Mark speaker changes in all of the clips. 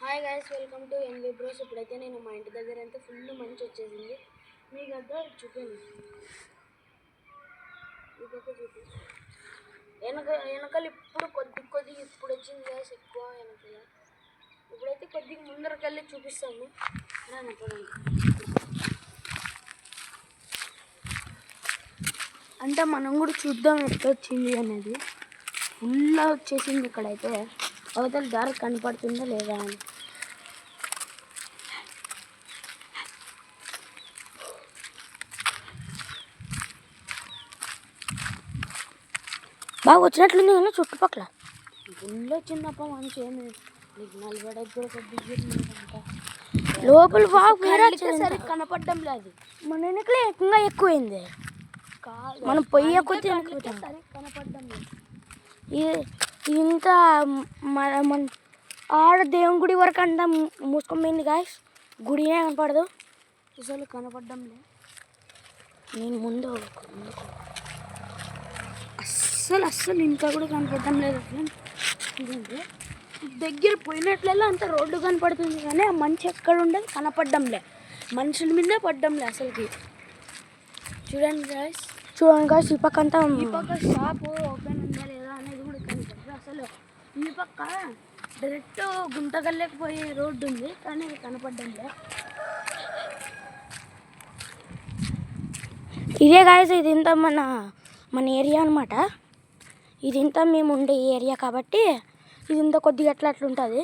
Speaker 1: Hi guys, welcome to NV bros. ఇప్పుడైతే నేను మా ఇంటి దగ్గర అంతా ఫుల్ మంచి వచ్చేసింది. మీకు అంతా చూపించండి, వెనకాల ఇప్పుడు కొద్దిగా ఇప్పుడు వచ్చింది గైస్, ఎక్కువ వెనకాల. ఇప్పుడైతే కొద్దిగా ముందరకెళ్ళి చూపిస్తాము. అంటే మనం కూడా చూద్దాం ఎట్లా వచ్చింది అనేది. ఫుల్ వచ్చేసింది ఇక్కడైతే. అవతల దారి కనపడుతుందా లేదా అని. బాగా వచ్చినట్లుంది కానీ చుట్టుపక్కల ఫుల్ వచ్చిందప్ప. మంచి ఏమి నలభై కూడా కొద్దిగా లోపల బాగా సరే కనపడడం లేదు. మన వెనకలే ఇంకా ఎక్కువైంది. మనం పొయ్యి కొద్ది సరే కనపడడం లేదు. ఇంత మన ఆడ దేవుని గుడి వరకు అంతా మూసుకొని గాయస్. గుడినే కనపడదు, అసలు కనపడడం లేదు. నేను ముందు అస్సలు ఇంకా కూడా కనపడడం లేదు. చూడండి, దగ్గర పోయినట్లల్లా అంత రోడ్డు కనపడుతుంది కానీ ఆ మంచి ఎక్కడ ఉండదు, కనపడడం లే. మనుషుల మీదే పడ్డం లే అసలుకి. చూడండి గాయస్, ఈ పక్క అంతా ఈ పక్క షాపు ఓపెన్ ఉందా లేదా అనేది కూడా కనపడదు అసలు. ఈ పక్క డైరెక్ట్ గుంటగల్లేకపోయే రోడ్డు ఉంది కానీ అది కనపడడం లే. ఇదే గాయస్, ఇది ఇంత మన ఏరియా అనమాట. ఇది ఇంత మేము ఉండే ఏరియా కాబట్టి ఇది ఇంత కొద్దిగా అట్లా ఉంటుంది.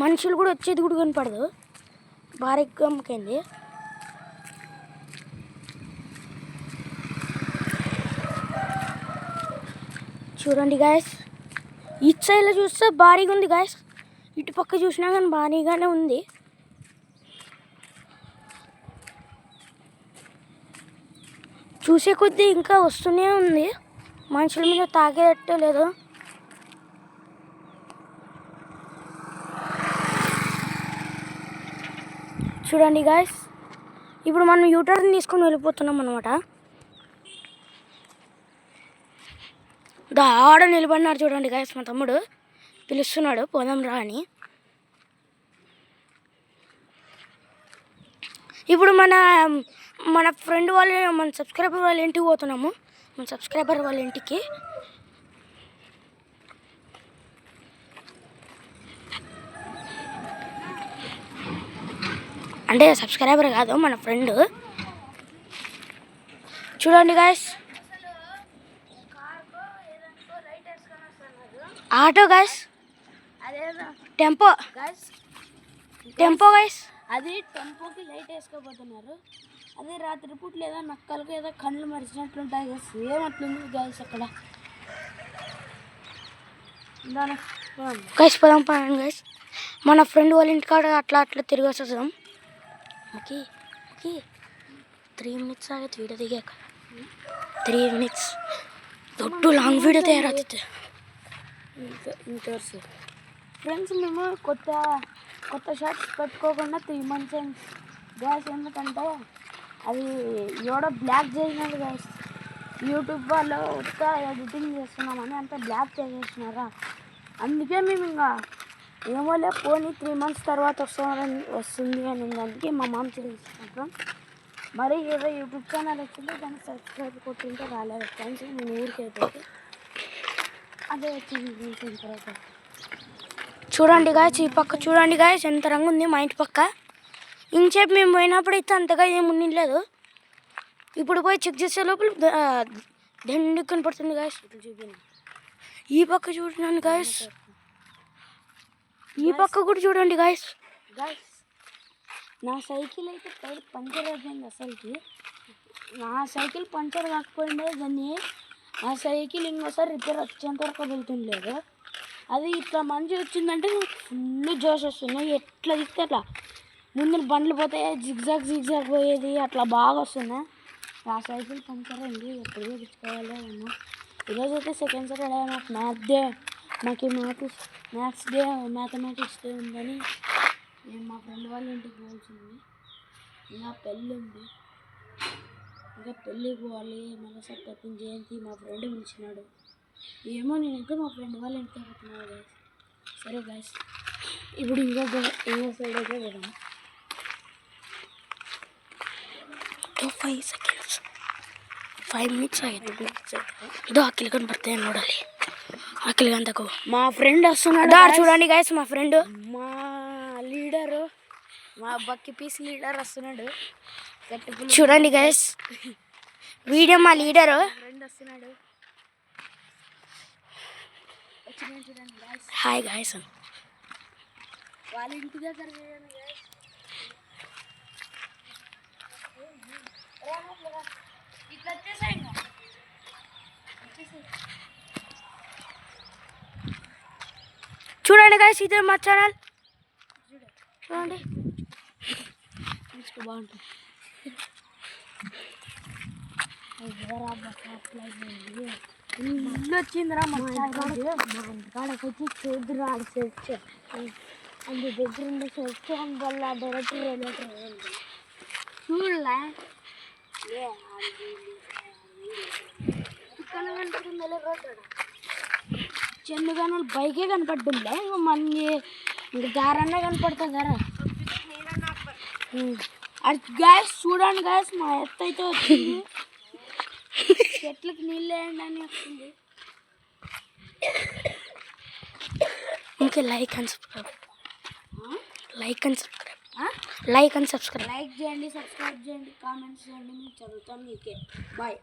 Speaker 1: మనుషులు కూడా వచ్చేది కూడా కనపడదు, భారీ గమ్మకైంది. చూడండి గాయస్, ఇటు సైడ్లో చూస్తే భారీగా ఉంది గాయస్. ఇటు పక్క చూసినా కానీ భారీగానే ఉంది. చూసే కొద్దీ ఇంకా వస్తూనే ఉంది. మనుషుల మీద తాగేటట్టే లేదు. చూడండి గాయస్, ఇప్పుడు మనం యూటర్న్ తీసుకొని వెళ్ళిపోతున్నాం అనమాట. ఆడ నిలబడినాడు చూడండి గాయస్, మా తమ్ముడు పిలుస్తున్నాడు పోదాం రా అని. ఇప్పుడు మన ఫ్రెండ్ వాళ్ళ మన సబ్స్క్రైబర్ వాళ్ళ ఇంటికి పోతున్నాము. మన సబ్స్క్రైబర్ వాళ్ళ ఇంటికి. అంటే సబ్స్క్రైబర్ కాదు, మన ఫ్రెండ్. చూడండి guys, auto guys, tempo guys. అది టెంపోకి లైట్ వేసుకోబోతున్నారు. అదే రాత్రిపూట లేదా నక్కలకి ఏదో కళ్ళు మరిచినట్లుంటాయి గాయస్. ఏమట్లుంది గాయస్ అక్కడ. గాయస్ పోదాం గాయస్. మన ఫ్రెండ్ వాళ్ళ ఇంటికాడ అట్లా తిరిగి వస్తాం. ఓకే 3 minutes ಆಗೈತೆ ವೀಡಿಯೋ ತೆಗಿಯಕ್ಕೆ. 3 minutes ದೊಡ್ಡ ಲಾಂಗ್ ವೀಡಿಯೋ తయారైతే తోರಿಸಿ ఫ్రెండ్స్. మేము కొత్త షార్ట్స్ పెట్టుకోకుండా 3 months అయింది గ్యాస్. ఎందుకంటే అది ఎవడో బ్లాక్ చేసినారు గ్యాస్. యూట్యూబ్ వాళ్ళు ఉత్త ఎడిటింగ్ చేస్తున్నామని అంతా బ్లాక్ చేసేసినారా. అందుకే మేము ఇంకా ఏమోలే పోనీ 3 months తర్వాత వస్తుంది అని దానికి మా మామ తీసుకుంటాం. మరి ఏదో యూట్యూబ్ ఛానల్ వచ్చింటే దానికి సబ్స్క్రైబ్ కొట్టింటే రాలేదు ఫ్రెండ్స్. నేను ఊరికి అయిపోతే అదే వచ్చింది తర్వాత. చూడండి గాయస్, ఈ పక్క చూడండి గాయస్ ఎంత రంగు ఉంది మా ఇంటి పక్క. ఇంచేపు మేము పోయినప్పుడు అయితే అంతగా ఏమి లేదు. ఇప్పుడు పోయి చెక్ చేసే లోపల దండు కనపడుతుంది గాయస్. చూపింది ఈ పక్క చూడండి గాయస్, ఈ పక్క కూడా చూడండి గాయస్. నా సైకిల్ అయితే టైర్ పంచర్ అయిపోయింది అసలుకి. నా సైకిల్ పంచర్ కాకపోయిండే దాన్ని నా సైకిల్ ఇంకోసారి రిపేర్ వచ్చేంత వరకు వెళ్తుండలేదు. అది ఇట్లా మంచి వచ్చిందంటే ఫుల్ జోష్ వస్తుంది. ఎట్లా దిక్తే అట్లా ముందు బండ్లు పోతాయి, జిగ్జాగ్ పోయేది అట్లా బాగా వస్తున్నాయి. నా సైకిల్ పంచర్ అయింది, ఎప్పుడు తెచ్చుకోవాలో ఏమో. ఈరోజు అయితే సెకండ్ సాటర్డే మాకు మ్యాథ్స్ డే మ్యాథమెటిక్స్ డే ఉందని నేను మా ఫ్రెండ్ వాళ్ళ ఇంటికి పోవాల్సింది. ఇంకా పెళ్ళి ఉంది, ఇంకా పెళ్ళికి పోవాలి. మళ్ళీ సత్యపతి జయంతి మా ఫ్రెండ్ పిలిచినాడు. ఏమో నేనైతే మా ఫ్రెండ్ వాళ్ళ ఇంటికి పోతున్నాను గాయస్. సరే గాయస్. ఇప్పుడు ఇంకో సైడ్ అయితే పోదాం.
Speaker 2: 5 seconds 5 minutes ಆಗಿದೆ. ಇದು ಆಕಿಲ್ ಕనబడతాయి ನೋಡಲಿ. ఆకిల్ గంతకు
Speaker 1: మా ఫ్రెండ్ వస్తున్నాడు.
Speaker 2: చూడండి గైస్, మా ఫ్రెండ్,
Speaker 1: మా లీడరు, మా బక్కి పీస్ లీడర్ వస్తున్నాడు.
Speaker 2: చూడండి గైస్, వీడియో మా లీడరు
Speaker 1: ఫ్రెండ్ వస్తున్నాడు. చూడండి గైస్.
Speaker 2: Hi guys.
Speaker 1: వాళ్ళ ఇంటి దగ్గర చూడండి గైస్. ఇట్లా వచ్చేసాయి.
Speaker 2: చూడండి గైస్, ఇదే మా ఛానల్. చూడండి
Speaker 1: బాగుంటుంది. ఇల్లు వచ్చిందిరా మా కాడకి వచ్చి చూద్దురా సెర్చ్ అందు దగ్గర ఉండే సెర్చ్ వల్ల డైరెక్ట్ చూడలే చెన్నుగానే బైకే కనపడుతుందిలే. ఇంక మనకి ఇంక దారన్నా కనపడుతుంది కదా. గ్యాస్ చూడండి గ్యాస్, మా ఎత్తు అయితే వచ్చింది. చెట్లకి నీళ్ళు వేయండి అని వస్తుంది.
Speaker 2: ఇంకా like and subscribe like and subscribe
Speaker 1: like చేయండి, సబ్స్క్రైబ్ చేయండి, కామెంట్స్ చేయండి. మీకు చదువుతాను. మీకే బాయ్.